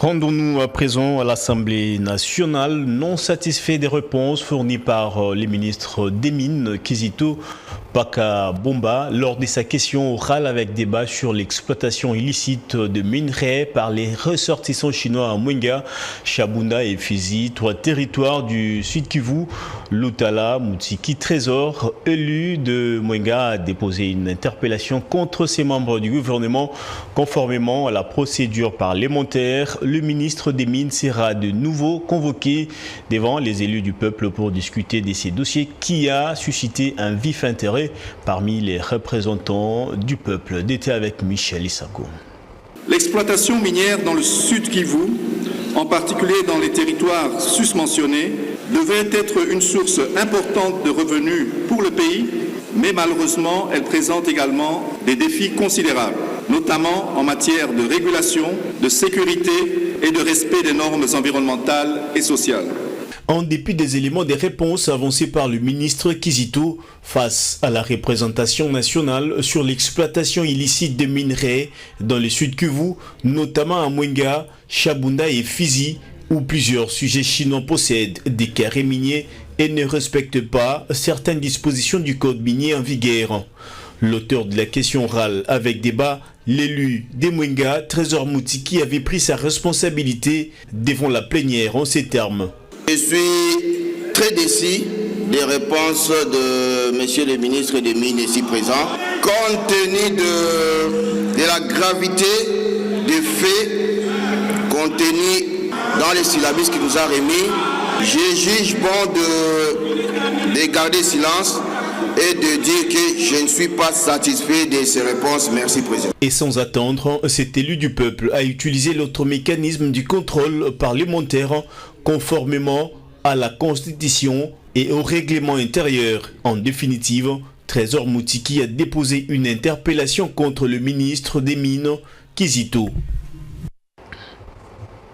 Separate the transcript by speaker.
Speaker 1: Rendons-nous à présent à l'Assemblée nationale, non satisfait des réponses fournies par le ministre des Mines, Kizito Pakabomba, lors de sa question orale avec débat sur l'exploitation illicite de minerais par les ressortissants chinois à Mwenga, Chabunda et Fizi, trois territoires du Sud Kivu. Lutala Mutiki Trésor, élu de Mwenga, a déposé une interpellation contre ses membres du gouvernement. Conformément à la procédure parlementaire, le ministre des Mines sera de nouveau convoqué devant les élus du peuple pour discuter de ces dossiers qui a suscité un vif intérêt parmi les représentants du peuple. D'été avec Michel Isako.
Speaker 2: L'exploitation minière dans le Sud Kivu, en particulier dans les territoires susmentionnés, devait être une source importante de revenus pour le pays, mais malheureusement, elle présente également des défis considérables, notamment en matière de régulation, de sécurité et de respect des normes environnementales et sociales.
Speaker 1: En dépit des éléments des réponses avancés par le ministre Kizito face à la représentation nationale sur l'exploitation illicite de minerais dans le Sud Kivu, notamment à Mwenga, Chabunda et Fizi, où plusieurs sujets chinois possèdent des carrés miniers et ne respectent pas certaines dispositions du code minier en vigueur. L'auteur de la question orale avec débat, l'élu de Mwenga, Trésor Mutiki, avait pris sa responsabilité devant la plénière en ces termes.
Speaker 3: Je suis très déçu des réponses de M. le ministre des Mines ici présent. Compte tenu de la gravité des faits contenus dans les syllabus qu'il nous a remis, je juge bon de garder silence et de dire que je ne suis pas satisfait de ces réponses. Merci, Président.
Speaker 1: Et sans attendre, cet élu du peuple a utilisé l'autre mécanisme du contrôle parlementaire conformément à la Constitution et au règlement intérieur. En définitive, Trésor Mutiki a déposé une interpellation contre le ministre des Mines, Kizito